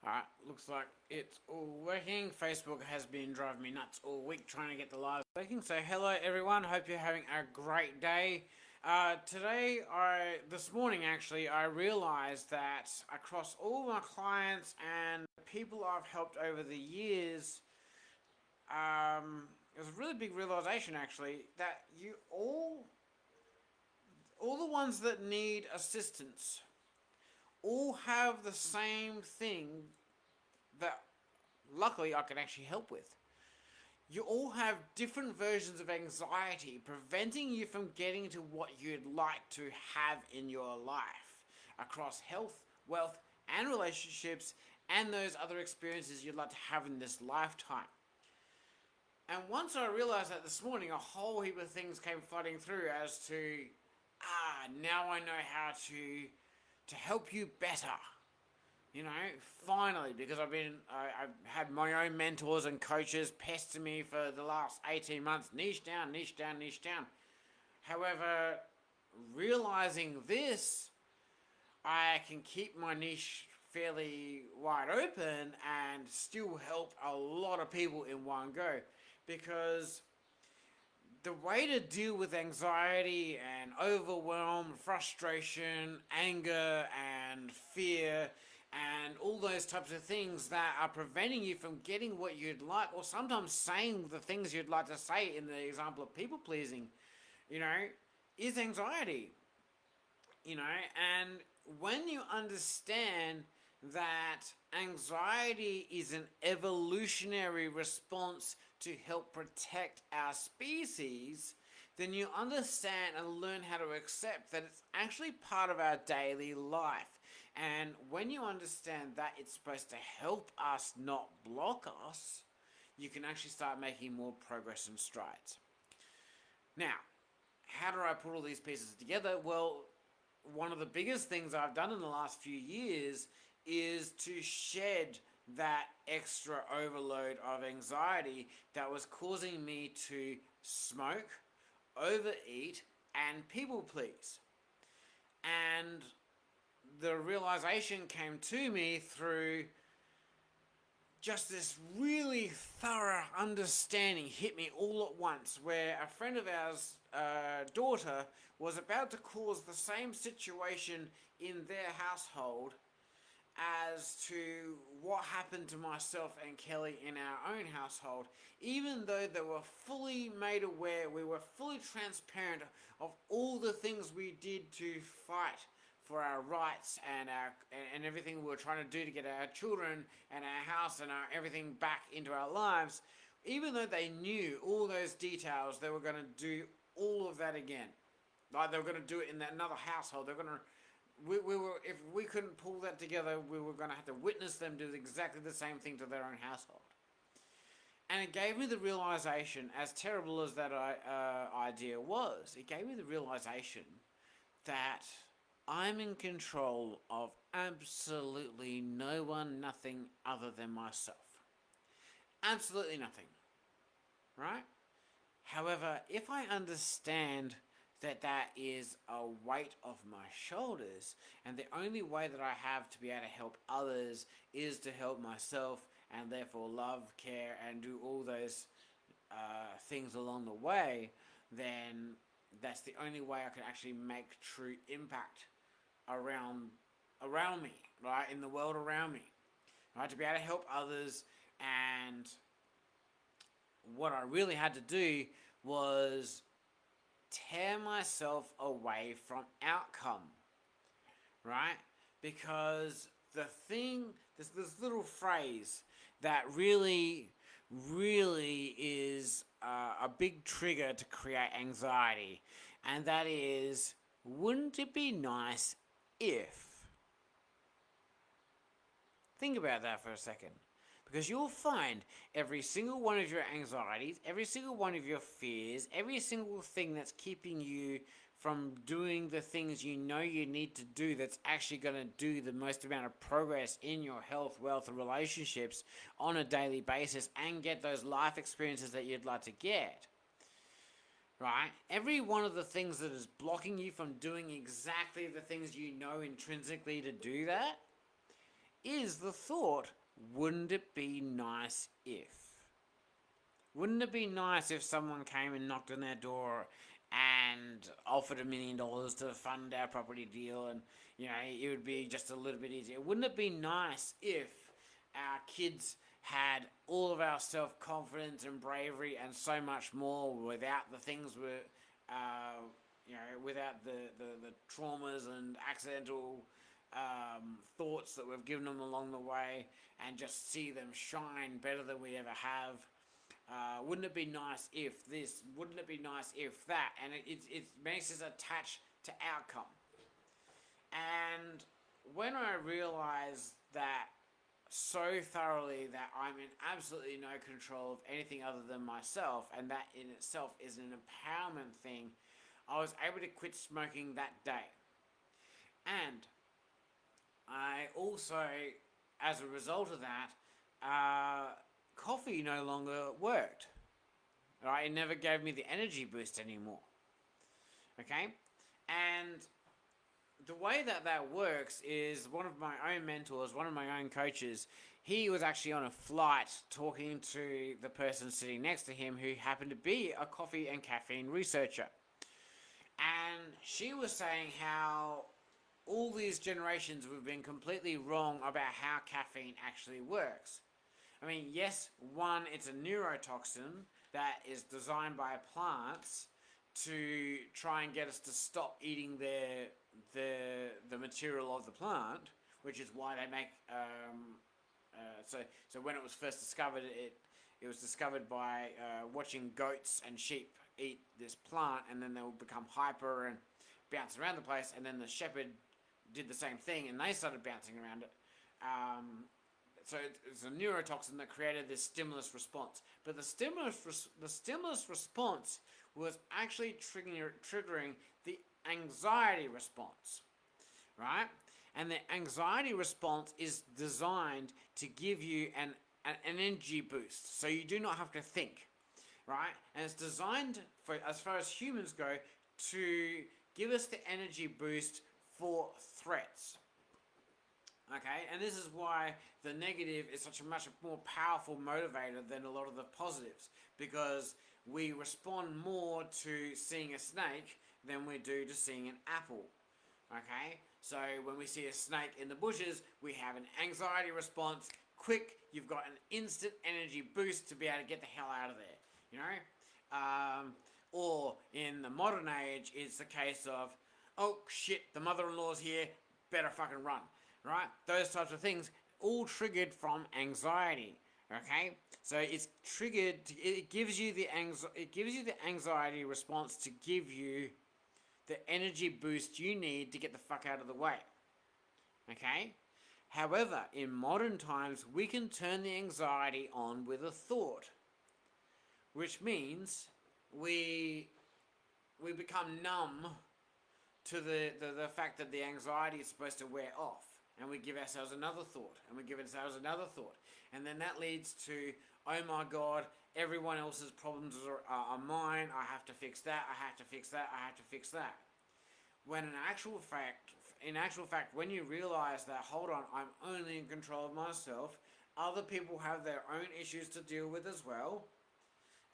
Alright, looks like it's all working. Facebook has been driving me nuts all week trying to get the live working. So hello everyone, hope you're having a great day. This morning actually, I realized that across all my clients and people I've helped over the years, it was a really big realization actually that all the ones that need assistance, all have the same thing that luckily I can actually help with. You all have different versions of anxiety preventing you from getting to what you'd like to have in your life across health, wealth, and relationships, and those other experiences you'd like to have in this lifetime. And once I realized that this morning, a whole heap of things came flooding through as to, now I know how to help you better. You know, finally, because I've had my own mentors and coaches pester me for the last 18 months, niche down, niche down, niche down. However, realizing this, I can keep my niche fairly wide open and still help a lot of people in one go. Because the way to deal with anxiety and overwhelm, frustration, anger, and fear, and all those types of things that are preventing you from getting what you'd like, or sometimes saying the things you'd like to say, in the example of people pleasing, is anxiety. And when you understand that anxiety is an evolutionary response to help protect our species, then you understand and learn how to accept that it's actually part of our daily life. And when you understand that it's supposed to help us, not block us, you can actually start making more progress and strides. Now, how do I put all these pieces together? Well, one of the biggest things I've done in the last few years is to shed that extra overload of anxiety that was causing me to smoke, overeat, and people please. And the realization came to me through just this really thorough understanding hit me all at once, where a friend of ours, daughter, was about to cause the same situation in their household as to what happened to myself and Kelly in our own household, even though they were fully made aware, we were fully transparent of all the things we did to fight for our rights and everything we were trying to do to get our children and our house and everything back into our lives. Even though they knew all those details, they were going to do all of that again. Like they were going to do it in another household. They're going to. We were, if we couldn't pull that together, we were going to have to witness them do exactly the same thing to their own household. And it gave me the realization, as terrible as that idea was, it gave me the realization that I'm in control of absolutely no one, nothing other than myself. Absolutely nothing. Right? However, if I understand that is a weight off my shoulders, and the only way that I have to be able to help others is to help myself, and therefore love, care, and do all those things along the way, then that's the only way I can actually make true impact around me, right, in the world around me, right, to be able to help others. And what I really had to do was tear myself away from outcome, right? Because this little phrase that really is a big trigger to create anxiety, and that is, wouldn't it be nice if? Think about that for a second. Because you'll find every single one of your anxieties, every single one of your fears, every single thing that's keeping you from doing the things you know you need to do, that's actually going to do the most amount of progress in your health, wealth, and relationships on a daily basis, and get those life experiences that you'd like to get. Right? Every one of the things that is blocking you from doing exactly the things you know intrinsically to do that is the thought, wouldn't it be nice if? Wouldn't it be nice if someone came and knocked on their door and offered $1 million to fund our property deal, and it would be just a little bit easier? Wouldn't it be nice if our kids had all of our self-confidence and bravery and so much more without the things without the traumas and accidental thoughts that we've given them along the way, and just see them shine better than we ever have? Wouldn't it be nice if this? Wouldn't it be nice if that? And it makes us attached to outcome. And when I realised that so thoroughly, that I'm in absolutely no control of anything other than myself, and that in itself is an empowerment thing, I was able to quit smoking that day. And I also, as a result of that, coffee no longer worked. Right? It never gave me the energy boost anymore. Okay? And the way that works is, one of my own mentors, one of my own coaches, he was actually on a flight talking to the person sitting next to him, who happened to be a coffee and caffeine researcher. And she was saying how all these generations we've been completely wrong about how caffeine actually works. I mean, yes, one, it's a neurotoxin that is designed by plants to try and get us to stop eating the material of the plant, which is why they make so when it was first discovered, it was discovered by watching goats and sheep eat this plant, and then they would become hyper and bounce around the place, and then the shepherd did the same thing and they started bouncing around it. So it's a neurotoxin that created this stimulus response. But the stimulus response was actually triggering the anxiety response, right? And the anxiety response is designed to give you an energy boost, so you do not have to think, right? And it's designed, for, as far as humans go, to give us the energy boost for threats. Okay, and this is why the negative is such a much more powerful motivator than a lot of the positives, because we respond more to seeing a snake than we do to seeing an apple. Okay, so when we see a snake in the bushes, we have an anxiety response. Quick, you've got an instant energy boost to be able to get the hell out of there, or in the modern age, it's the case of, oh shit, the mother-in-law's here, better fucking run. Right? Those types of things, all triggered from anxiety. Okay? So it's triggered, it gives you the anxiety response to give you the energy boost you need to get the fuck out of the way. Okay? However, in modern times, we can turn the anxiety on with a thought, which means we become numb to the fact that the anxiety is supposed to wear off. And we give ourselves another thought, and we give ourselves another thought. And then that leads to, oh my God, everyone else's problems are mine, I have to fix that, I have to fix that, I have to fix that. When in actual fact, when you realize that, hold on, I'm only in control of myself, other people have their own issues to deal with as well,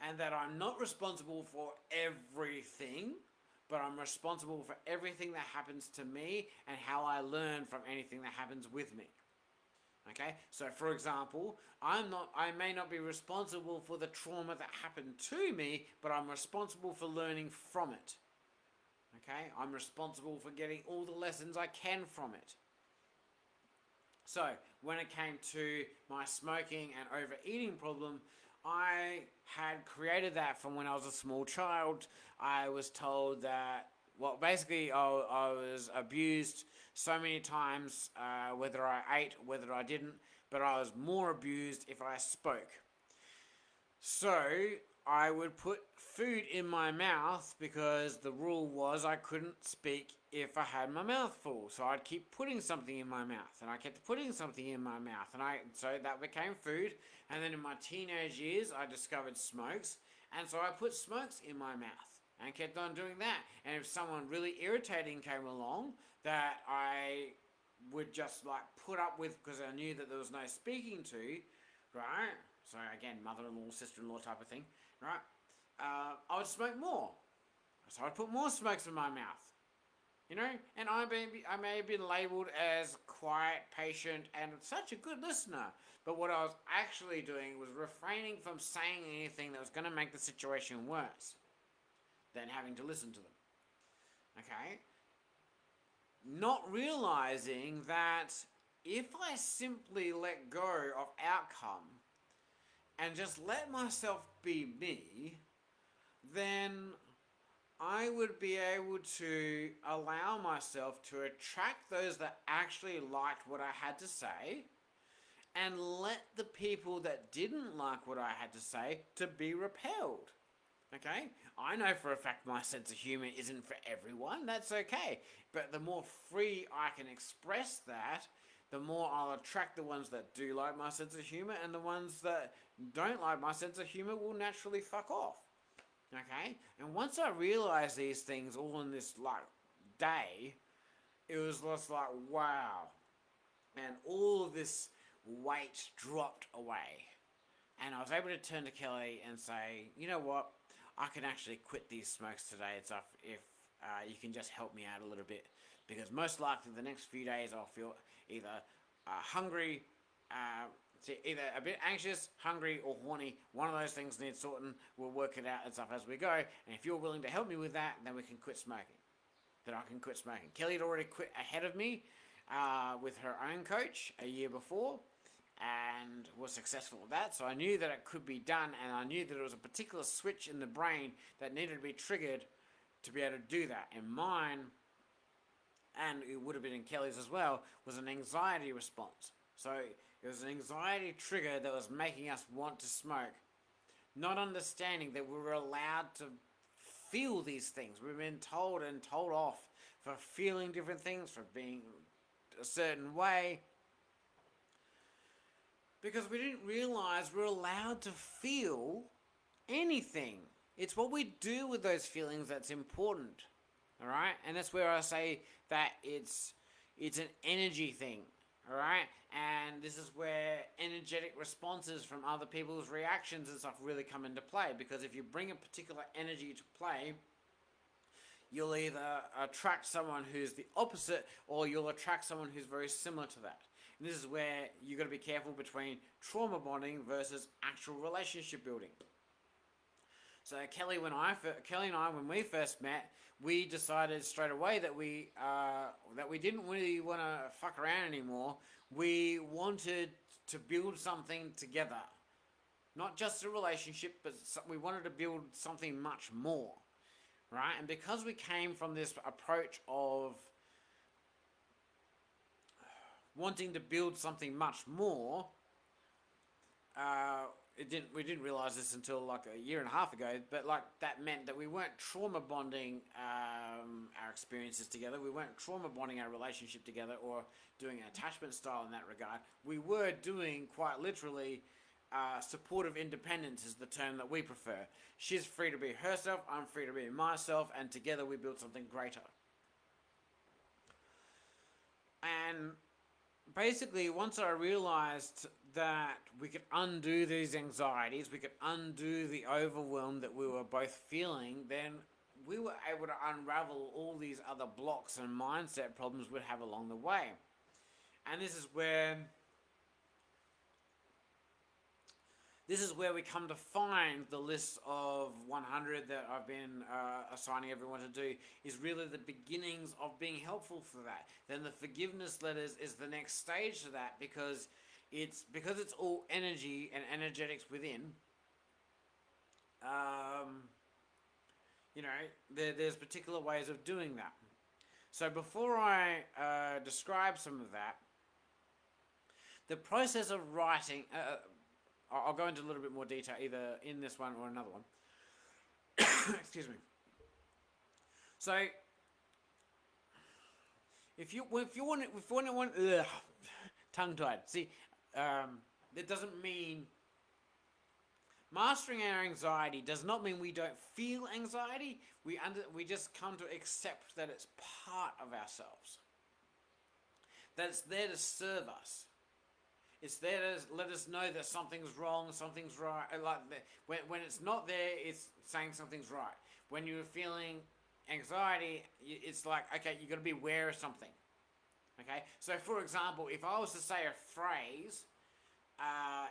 and that I'm not responsible for everything, but I'm responsible for everything that happens to me and how I learn from anything that happens with me. Okay, so for example, I may not be responsible for the trauma that happened to me, but I'm responsible for learning from it. Okay, I'm responsible for getting all the lessons I can from it. So when it came to my smoking and overeating problem, I had created that from when I was a small child. I was told that, well, basically I was abused so many times, whether I ate, whether I didn't, but I was more abused if I spoke. So I would put food in my mouth because the rule was I couldn't speak if I had my mouth full. So I'd keep putting something in my mouth, and I kept putting something in my mouth, and so that became food. And then in my teenage years, I discovered smokes, and so I put smokes in my mouth and kept on doing that. And if someone really irritating came along that I would just like put up with because I knew that there was no speaking to, right? So again, mother-in-law, sister-in-law type of thing, right? I would smoke more. So I'd put more smokes in my mouth. And I may have been labelled as quiet, patient, and such a good listener. But what I was actually doing was refraining from saying anything that was going to make the situation worse than having to listen to them. Okay? Not realizing that if I simply let go of outcome and just let myself be me, then I would be able to allow myself to attract those that actually liked what I had to say and let the people that didn't like what I had to say to be repelled. Okay? I know for a fact my sense of humour isn't for everyone. That's okay. But the more free I can express that, the more I'll attract the ones that do like my sense of humour, and the ones that don't like my sense of humour will naturally fuck off. Okay? And once I realised these things all in this day, it was just like, wow. And all of this weight dropped away. And I was able to turn to Kelly and say, you know what? I can actually quit these smokes today and stuff if you can just help me out a little bit. Because most likely the next few days I'll feel either hungry, either a bit anxious, hungry, or horny. One of those things needs sorting. We'll work it out and stuff as we go. And if you're willing to help me with that, then we can quit smoking. Then I can quit smoking. Kelly had already quit ahead of me with her own coach a year before and was successful with that. So I knew that it could be done, and I knew that there was a particular switch in the brain that needed to be triggered to be able to do that. And mine, and it would have been in Kelly's as well, was an anxiety response. So it was an anxiety trigger that was making us want to smoke, not understanding that we were allowed to feel these things. We've been told and told off for feeling different things, for being a certain way, because we didn't realize we're allowed to feel anything. It's what we do with those feelings that's important. All right? And that's where I say that it's an energy thing. All right? And this is where energetic responses from other people's reactions and stuff really come into play, because if you bring a particular energy to play, you'll either attract someone who's the opposite, or you'll attract someone who's very similar to that. And this is where you've got to be careful between trauma bonding versus actual relationship building. So Kelly and I, when we first met, we decided straight away that we didn't really want to fuck around anymore. We wanted to build something together. Not just a relationship, but we wanted to build something much more. Right? And because we came from this approach of wanting to build something much more, we didn't realize this until like a year and a half ago, but like that meant that we weren't trauma bonding our experiences together. We weren't trauma bonding our relationship together, or doing an attachment style in that regard. We were doing, quite literally, supportive independence is the term that we prefer. She's free to be herself, I'm free to be myself, and together we build something greater. And basically, once I realized that we could undo these anxieties, we could undo the overwhelm that we were both feeling, then we were able to unravel all these other blocks and mindset problems we'd have along the way. And this is where we come to find the list of 100 that I've been assigning everyone to do is really the beginnings of being helpful for that. Then the forgiveness letters is the next stage to that, because it's all energy and energetics within. There's particular ways of doing that. So before I describe some of that, the process of writing. I'll go into a little bit more detail either in this one or another one. Excuse me. So, if you want, tongue tied. See, that doesn't mean mastering our anxiety does not mean we don't feel anxiety. We just come to accept that it's part of ourselves. that's there to serve us. It's there to let us know that something's wrong, something's right. Like when it's not there, it's saying something's right. When you're feeling anxiety, it's like, okay, you got to be aware of something. Okay, so for example, if I was to say a phrase,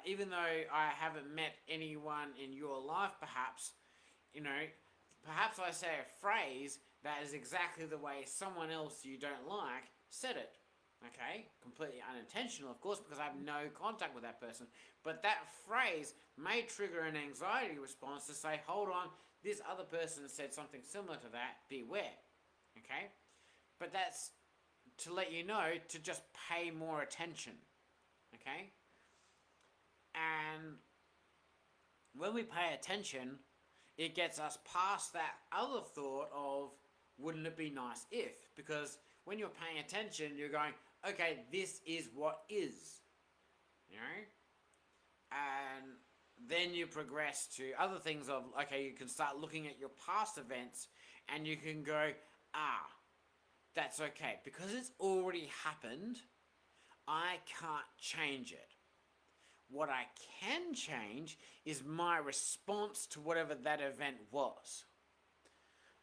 even though I haven't met anyone in your life, perhaps, you know, perhaps I say a phrase that is exactly the way someone else you don't like said it. Okay, completely unintentional, of course, because I have no contact with that person. But that phrase may trigger an anxiety response to say, hold on, this other person said something similar to that, beware. Okay, but that's to let you know to just pay more attention. Okay, and when we pay attention, it gets us past that other thought of wouldn't it be nice if? Because when you're paying attention, you're going, okay, this is what is, you know? And then you progress to other things of, okay, you can start looking at your past events and you can go, that's okay. Because it's already happened, I can't change it. What I can change is my response to whatever that event was.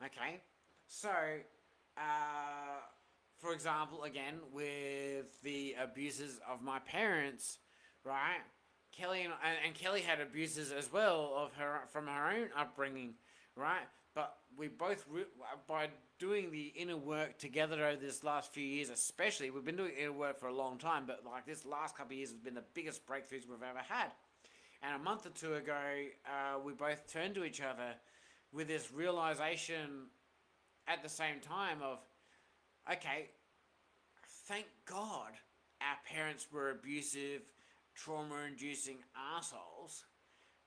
Okay? So, for example, again, with the abuses of my parents, right? Kelly and Kelly had abuses as well of her from her own upbringing, right? But we both, by doing the inner work together over this last few years, especially, we've been doing inner work for a long time, but like this last couple of years has been the biggest breakthroughs we've ever had. And a month or two ago, we both turned to each other with this realization at the same time of, okay, thank God our parents were abusive, trauma-inducing assholes,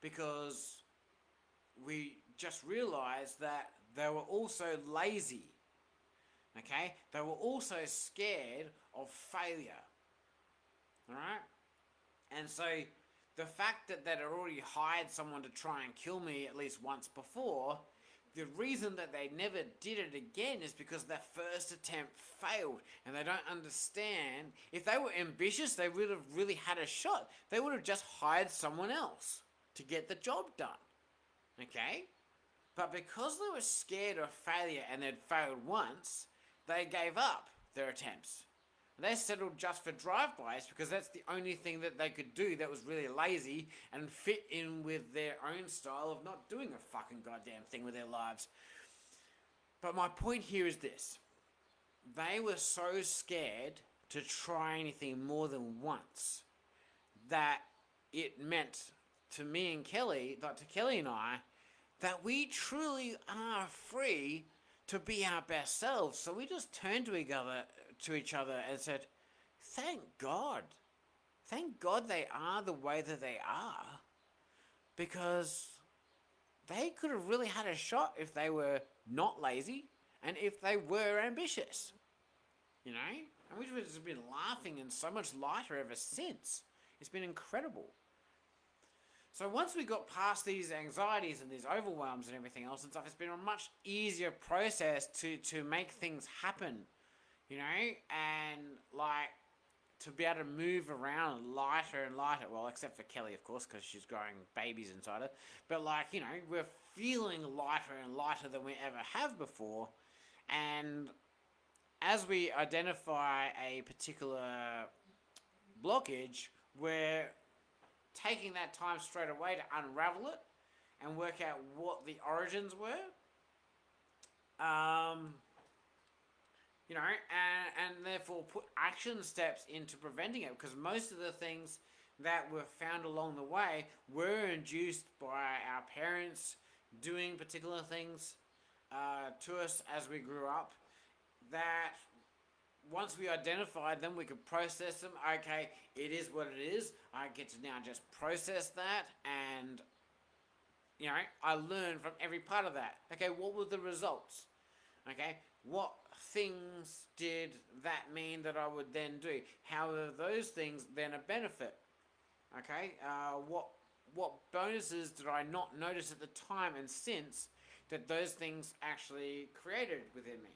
because we just realized that they were also lazy. Okay? They were also scared of failure. Alright? And so the fact that they'd already hired someone to try and kill me at least once before, the reason that they never did it again is because their first attempt failed, and they don't understand. If they were ambitious, they would have really had a shot. They would have just hired someone else to get the job done. Okay? But because they were scared of failure and they'd failed once, they gave up their attempts. They settled just for drive-bys because that's the only thing that they could do that was really lazy and fit in with their own style of not doing a fucking goddamn thing with their lives. But my point here is this. They were so scared to try anything more than once that it meant to me and Kelly, like to Kelly and I, that we truly are free to be our best selves. So we just turned to each other and said, thank God. Thank God they are the way that they are. Because they could have really had a shot if they were not lazy and if they were ambitious. You know? And we've just been laughing and so much lighter ever since. It's been incredible. So once we got past these anxieties and these overwhelms and everything else and stuff, it's been a much easier process to make things happen, you know, and like to be able to move around lighter and lighter. Well, except for Kelly, of course, because she's growing babies inside her. But like, you know, we're feeling lighter and lighter than we ever have before. And as we identify a particular blockage, we're taking that time straight away to unravel it and work out what the origins were. You know, and therefore put action steps into preventing it, because most of the things that were found along the way were induced by our parents doing particular things to us as we grew up, that once we identified them, we could process them. Okay, it is what it is. I get to now just process that, and, you know, I learn from every part of that. Okay, what were the results? Okay, what things did that mean that I would then do? How are those things then a benefit? Okay, what bonuses did I not notice at the time and since that those things actually created within me?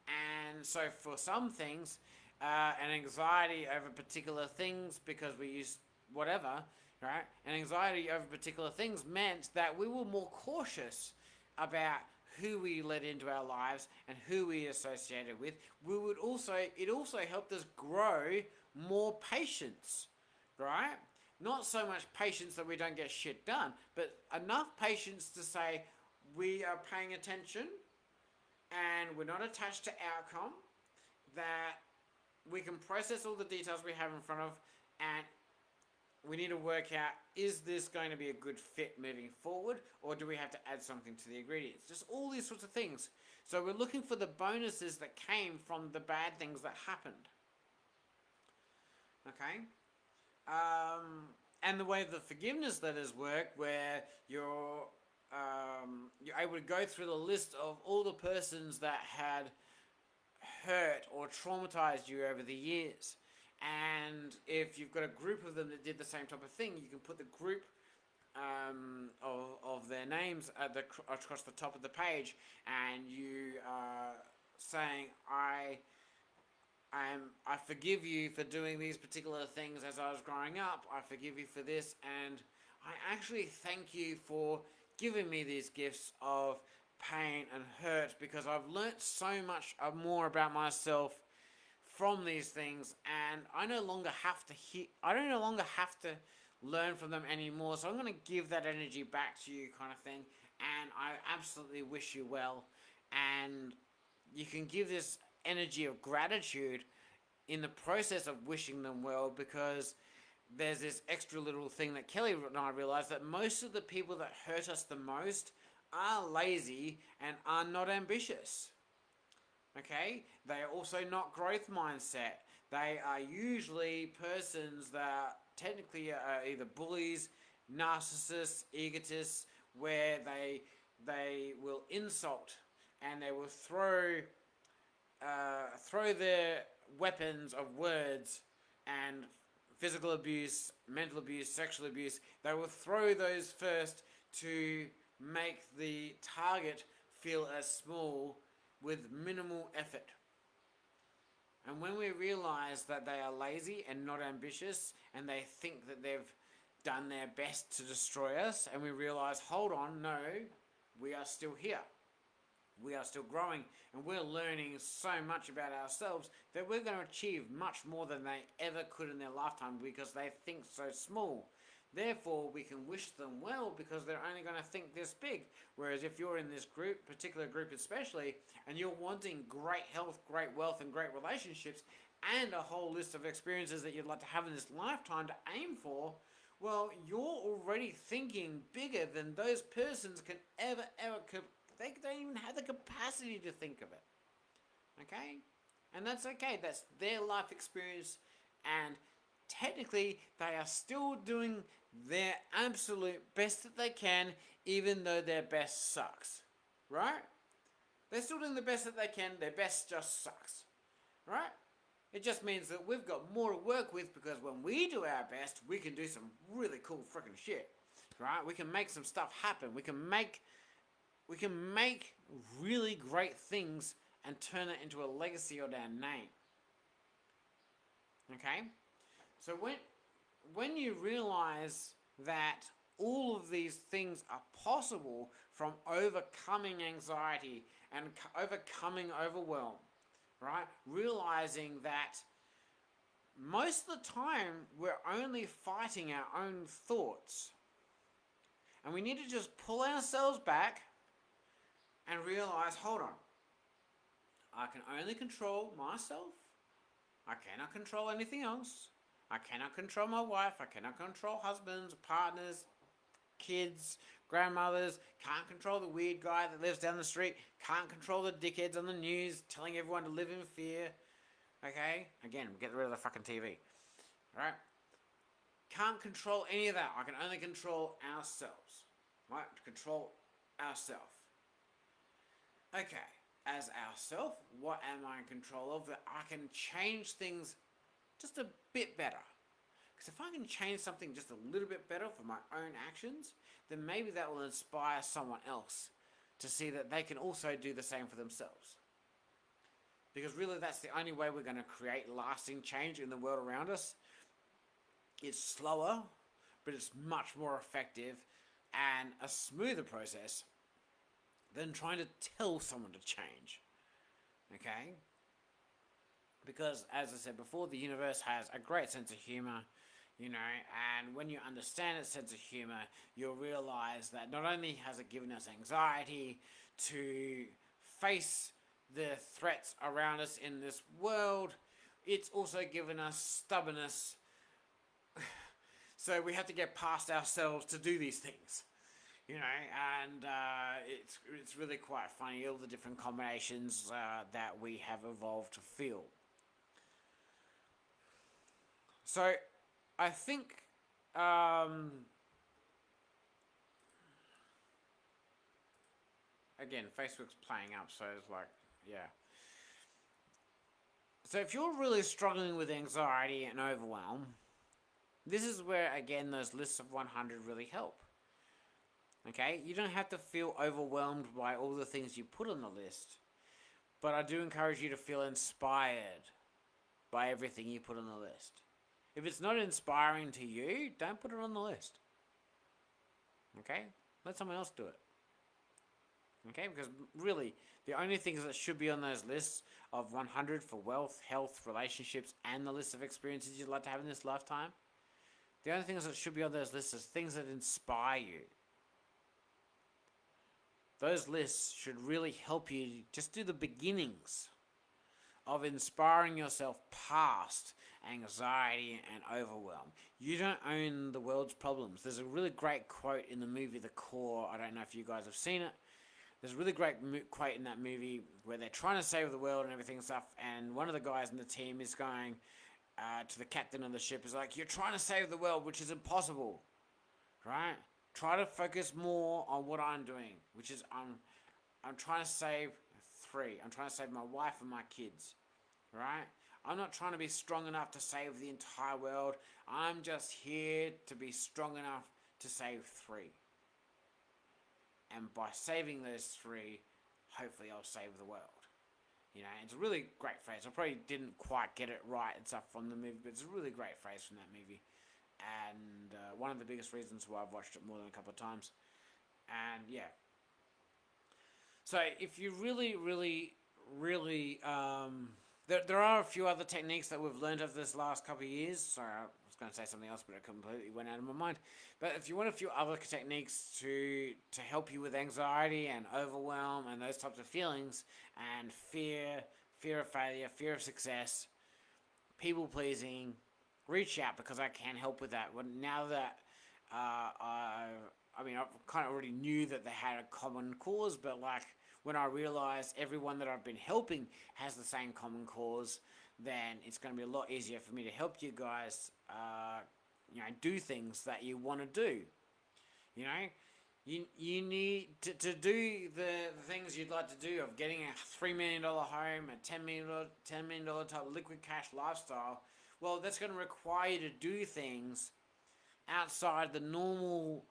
And so for some things, and anxiety over particular things because we used whatever, right? And anxiety over particular things meant that we were more cautious about who we let into our lives and who we associated with. It also helped us grow more patience, right? Not so much patience that we don't get shit done, but enough patience to say we are paying attention and we're not attached to outcome, that we can process all the details we have in front of, and we need to work out, is this going to be a good fit moving forward, or do we have to add something to the ingredients? Just all these sorts of things. So we're looking for the bonuses that came from the bad things that happened. Okay? And the way the forgiveness letters work, where you're able to go through the list of all the persons that had hurt or traumatized you over the years. And if you've got a group of them that did the same type of thing, you can put the group of their names across the top of the page, and you are saying, I forgive you for doing these particular things as I was growing up. I forgive you for this, and I actually thank you for giving me these gifts of pain and hurt, because I've learnt so much more about myself from these things, and I no longer have to learn from them anymore. So I'm going to give that energy back to you, kind of thing. And I absolutely wish you well. And you can give this energy of gratitude in the process of wishing them well, because there's this extra little thing that Kelly and I realized, that most of the people that hurt us the most are lazy and are not ambitious. Okay? They are also not growth mindset. They are usually persons that technically are either bullies, narcissists, egotists, where they will insult and they will throw their weapons of words and physical abuse, mental abuse, sexual abuse. They will throw those first to make the target feel as small with minimal effort. And when we realize that they are lazy and not ambitious, and they think that they've done their best to destroy us, and we realize, hold on, no, we are still here. We are still growing, and we're learning so much about ourselves that we're going to achieve much more than they ever could in their lifetime, because they think so small. Therefore, we can wish them well, because they're only going to think this big. Whereas if you're in this group, particular group especially, and you're wanting great health, great wealth, and great relationships, and a whole list of experiences that you'd like to have in this lifetime to aim for, well, you're already thinking bigger than those persons can ever could. They don't even have the capacity to think of it. Okay? And that's okay. That's their life experience, and technically they are still doing their absolute best that they can, even though their best sucks. Right? They're still doing the best that they can. Their best just sucks. Right? It just means that we've got more to work with, because when we do our best, we can do some really cool freaking shit. Right? We can make some stuff happen. We can make really great things and turn it into a legacy of our name. Okay? So when you realize that all of these things are possible from overcoming anxiety and overcoming overwhelm, right? Realizing that most of the time we're only fighting our own thoughts. And we need to just pull ourselves back and realize, hold on, I can only control myself. I cannot control anything else. I cannot control my wife. I cannot control husbands, partners, kids, grandmothers. Can't control the weird guy that lives down the street. Can't control the dickheads on the news telling everyone to live in fear. Okay? Again, get rid of the fucking TV. Alright? Can't control any of that. I can only control ourselves. Right? Control ourselves. Okay. As ourself, what am I in control of? That I can change things just a bit better. Because if I can change something just a little bit better for my own actions, then maybe that will inspire someone else to see that they can also do the same for themselves. Because really that's the only way we're going to create lasting change in the world around us. It's slower, but it's much more effective and a smoother process than trying to tell someone to change. Okay? Because, as I said before, the universe has a great sense of humor, and when you understand its sense of humor, you'll realize that not only has it given us anxiety to face the threats around us in this world, it's also given us stubbornness. So we have to get past ourselves to do these things, and it's really quite funny, all the different combinations that we have evolved to feel. So I think again, Facebook's playing up, so it's like, yeah. So if you're really struggling with anxiety and overwhelm, this is where, again, those lists of 100 really help. Okay? You don't have to feel overwhelmed by all the things you put on the list, but I do encourage you to feel inspired by everything you put on the list. If it's not inspiring to you, don't put it on the list. Okay? Let someone else do it. Okay? Because really, the only things that should be on those lists of 100 for wealth, health, relationships, and the list of experiences you'd like to have in this lifetime, the only things that should be on those lists is things that inspire you. Those lists should really help you just do the beginnings of inspiring yourself past anxiety and overwhelm. You don't own the world's problems. There's a really great quote in the movie The Core. I don't know if you guys have seen it. There's a really great quote in that movie where they're trying to save the world and everything and stuff, and one of the guys in the team is going to the captain of the ship, is like, you're trying to save the world, which is impossible, right? Try to focus more on what I'm doing, which is I'm trying to save 3. I'm trying to save my wife and my kids, right? I'm not trying to be strong enough to save the entire world. I'm just here to be strong enough to save 3. And by saving those 3, hopefully I'll save the world. It's a really great phrase. I probably didn't quite get it right and stuff from the movie, but it's a really great phrase from that movie. And one of the biggest reasons why I've watched it more than a couple of times. And yeah. So if you really, really, really... There are a few other techniques that we've learned over this last couple of years. Sorry, I was going to say something else, but it completely went out of my mind. But if you want a few other techniques to help you with anxiety and overwhelm and those types of feelings and fear of failure, fear of success, people pleasing, reach out, because I can help with that. Now that I kind of already knew that they had a common cause, but when I realized everyone that I've been helping has the same common cause, then it's going to be a lot easier for me to help you guys, do things that you want to do. You need to do the things you'd like to do, of getting a $3 million home, a $10 million type liquid cash lifestyle. Well, that's going to require you to do things outside the normal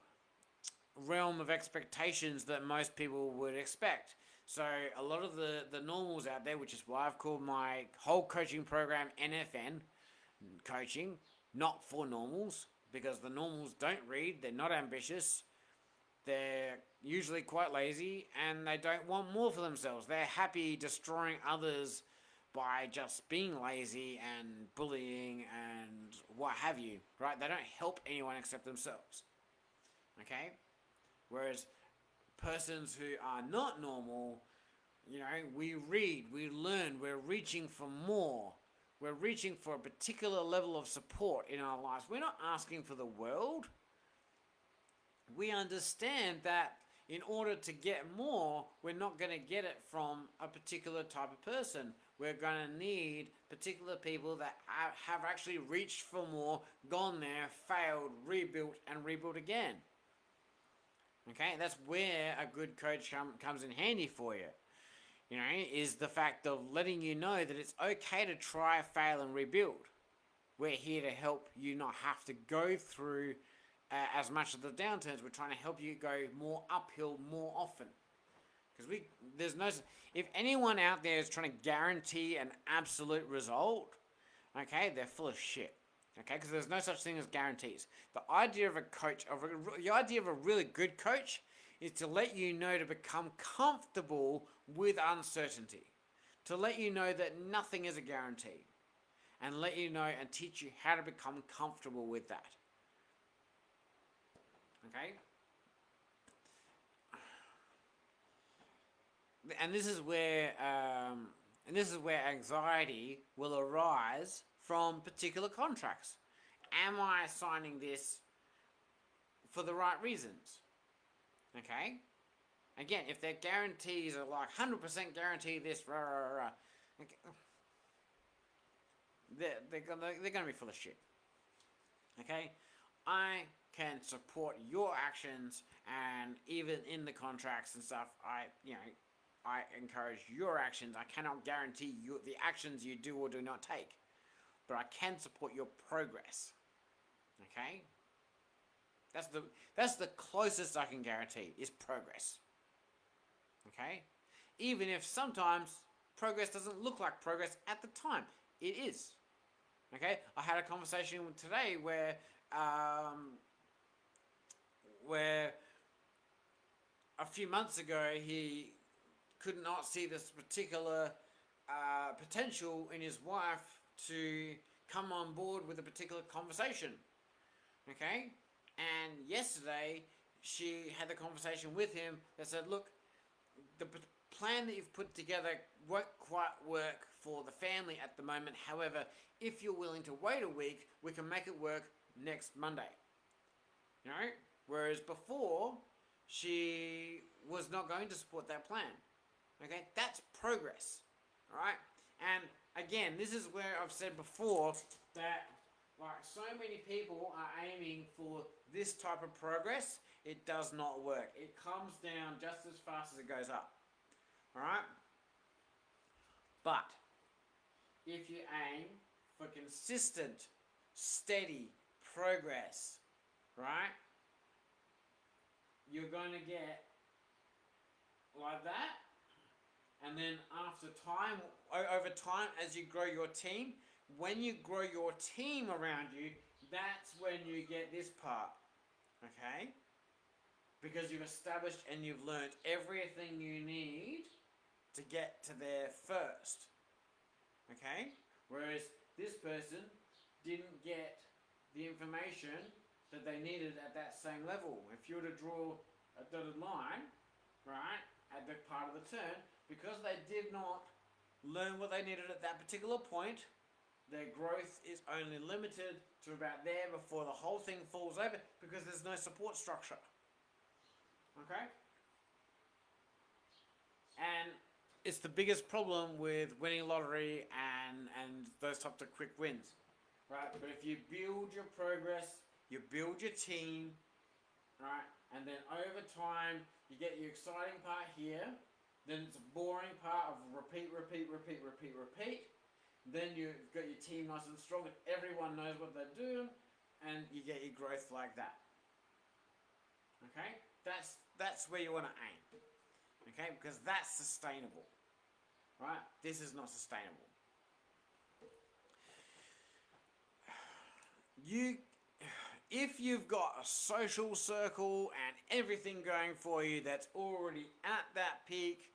realm of expectations that most people would expect. So a lot of the normals out there, which is why I've called my whole coaching program NFN, coaching, not for normals, because the normals don't read, they're not ambitious, they're usually quite lazy, and they don't want more for themselves. They're happy destroying others by just being lazy and bullying and what have you, right? They don't help anyone except themselves, okay? Whereas persons who are not normal, we read, we learn, we're reaching for more. We're reaching for a particular level of support in our lives. We're not asking for the world. We understand that in order to get more, we're not going to get it from a particular type of person. We're going to need particular people that have actually reached for more, gone there, failed, rebuilt, and rebuilt again. Okay, that's where a good coach comes in handy for you. Is the fact of letting you know that it's okay to try, fail, and rebuild. We're here to help you not have to go through as much of the downturns. We're trying to help you go more uphill more often. Because there's no, if anyone out there is trying to guarantee an absolute result, okay, they're full of shit. Okay, because there's no such thing as guarantees. The idea of a coach, the idea of a really good coach, is to let you know to become comfortable with uncertainty, to let you know that nothing is a guarantee, and let you know and teach you how to become comfortable with that. Okay? And this is where anxiety will arise from particular contracts. Am I signing this for the right reasons? Okay? Again, if their guarantees are like 100% guarantee this, okay, they're gonna be full of shit. Okay? I can support your actions, and even in the contracts and stuff, I encourage your actions. I cannot guarantee the actions you do or do not take, but I can support your progress. Okay? That's the closest I can guarantee is progress. Okay? Even if sometimes progress doesn't look like progress at the time, it is. Okay? I had a conversation today where a few months ago he could not see this particular potential in his wife to come on board with a particular conversation. Okay? And yesterday she had the conversation with him that said, look, the plan that you've put together won't quite work for the family at the moment. However, if you're willing to wait a week, we can make it work next Monday. You know? Whereas before, she was not going to support that plan. Okay? That's progress. Alright? And again, this is where I've said before that like so many people are aiming for this type of progress. It does not work. It comes down just as fast as it goes up. Alright? But if you aim for consistent, steady progress, right? You're going to get like that. And then after time, over time, as you grow your team, when you grow your team around you, that's when you get this part. Okay? Because you've established and you've learned everything you need to get to there first. Okay? Whereas this person didn't get the information that they needed at that same level. If you were to draw a dotted line, right, at the part of the turn, because they did not learn what they needed at that particular point, their growth is only limited to about there before the whole thing falls over because there's no support structure. Okay? And it's the biggest problem with winning lottery and those types of quick wins. Right? But if you build your progress, you build your team, right? And then over time, you get your exciting part here. Then it's a boring part of repeat. Then you've got your team nice and strong and everyone knows what they're doing, and you get your growth like that. Okay? That's where you want to aim. Okay? Because that's sustainable. Right? This is not sustainable. If you've got a social circle and everything going for you that's already at that peak,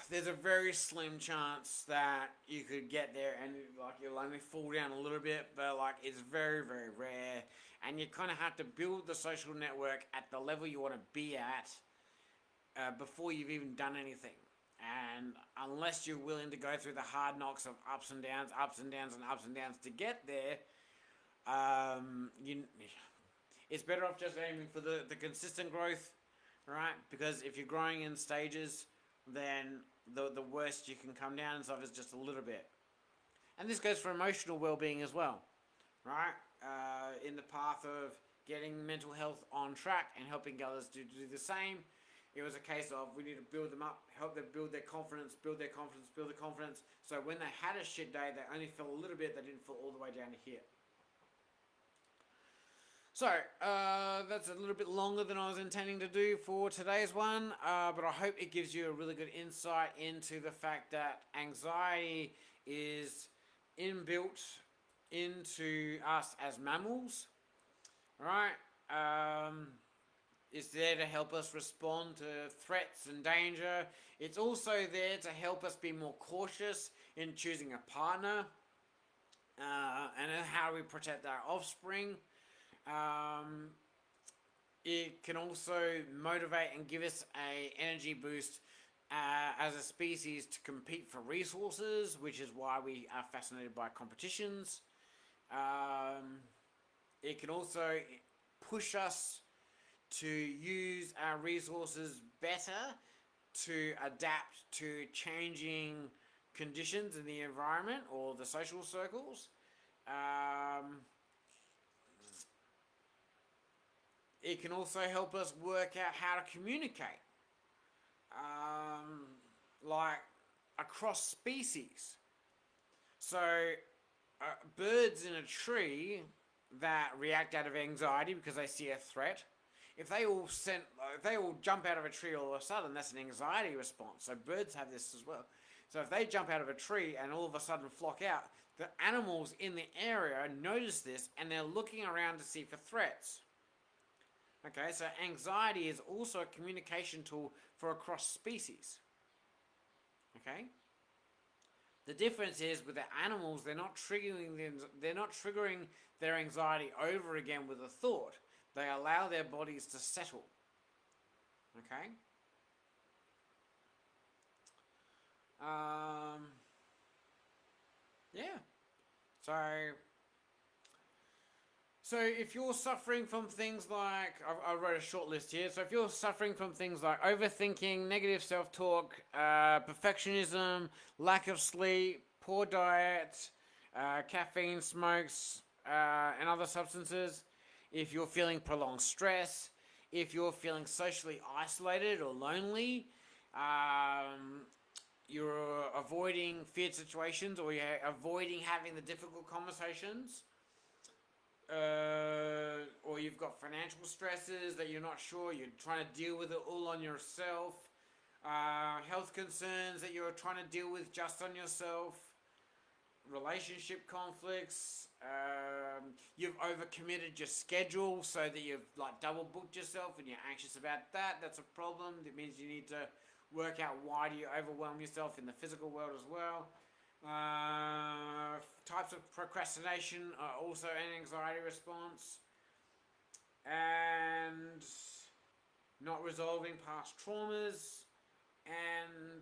there's a very slim chance that you could get there and like you'll only fall down a little bit, but like it's very, very rare. And you kind of have to build the social network at the level you want to be at before you've even done anything. And unless you're willing to go through the hard knocks of ups and downs to get there, it's better off just aiming for the consistent growth, right? Because if you're growing in stages, then the worst you can come down and stuff is just a little bit. And this goes for emotional well-being as well, right? In the path of getting mental health on track and helping others to do the same, it was a case of we need to build them up, help them build their confidence, so when they had a shit day, they only fell a little bit, they didn't fall all the way down to here. So, that's a little bit longer than I was intending to do for today's one, but I hope it gives you a really good insight into the fact that anxiety is inbuilt into us as mammals, right? It's there to help us respond to threats and danger. It's also there to help us be more cautious in choosing a partner, and how we protect our offspring. Um, it can also motivate and give us a energy boost as a species to compete for resources, which is why we are fascinated by competitions. Um, it can also push us to use our resources better to adapt to changing conditions in the environment or the social circles. Um, it can also help us work out how to communicate, um, like across species. So, birds in a tree that react out of anxiety because they see a threat, if they all jump out of a tree all of a sudden, that's an anxiety response. So birds have this as well. So if they jump out of a tree and all of a sudden flock out, the animals in the area notice this and they're looking around to see for threats. Okay, so anxiety is also a communication tool for across species. Okay, the difference is with the animals, they're not triggering their anxiety over again with a thought. They allow their bodies to settle. Okay. Um, yeah. So So if you're suffering from things like, I wrote a short list here. So if you're suffering from things like overthinking, negative self-talk, perfectionism, lack of sleep, poor diet, caffeine, smokes, and other substances, if you're feeling prolonged stress, if you're feeling socially isolated or lonely, you're avoiding feared situations or you're avoiding having the difficult conversations, or you've got financial stresses that you're not sure, you're trying to deal with it all on yourself, health concerns that you're trying to deal with just on yourself, relationship conflicts, you've overcommitted your schedule so that you've like double booked yourself and you're anxious about that. That's a problem. That means you need to work out why do you overwhelm yourself in the physical world as well. Types of procrastination are also an anxiety response, and not resolving past traumas, and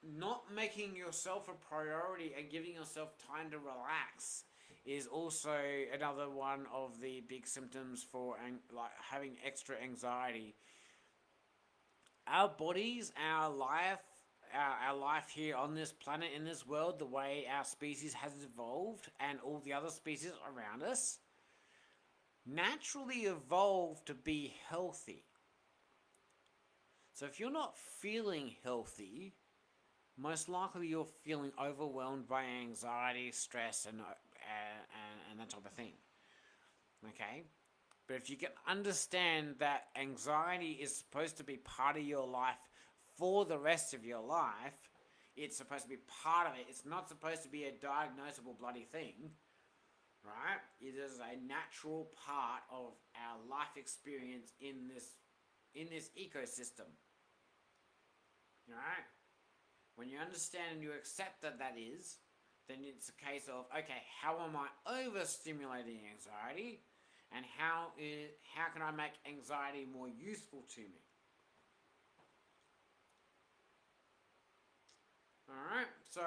not making yourself a priority and giving yourself time to relax is also another one of the big symptoms for like having extra anxiety. Our bodies, our life here on this planet, in this world, the way our species has evolved and all the other species around us, naturally evolved to be healthy. So if you're not feeling healthy, most likely you're feeling overwhelmed by anxiety, stress, and that type of thing. Okay? But if you can understand that anxiety is supposed to be part of your life for the rest of your life, it's supposed to be part of it. It's not supposed to be a diagnosable bloody thing, right? It is a natural part of our life experience in this ecosystem, right? When you understand and you accept that that is, then it's a case of, okay, how am I overstimulating anxiety, and how can I make anxiety more useful to me? Alright, so,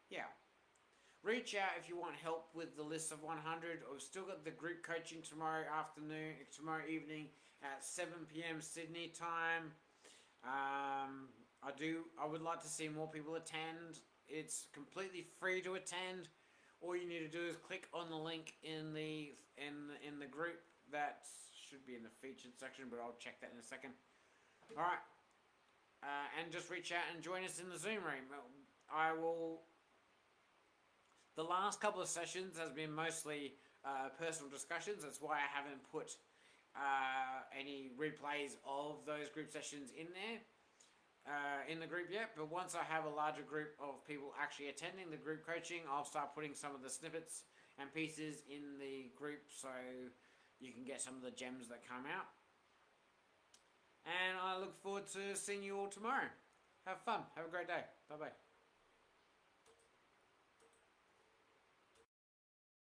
yeah. Reach out if you want help with the list of 100. We've still got the group coaching tomorrow evening at 7 p.m. Sydney time. I would like to see more people attend. It's completely free to attend. All you need to do is click on the link in the group. That should be in the featured section, but I'll check that in a second. All right, and just reach out and join us in the Zoom room. The last couple of sessions has been mostly personal discussions. That's why I haven't put any replays of those group sessions in there in the group yet. But once I have a larger group of people actually attending the group coaching, I'll start putting some of the snippets and pieces in the group so you can get some of the gems that come out. And I look forward to seeing you all tomorrow. Have fun. Have a great day. Bye bye.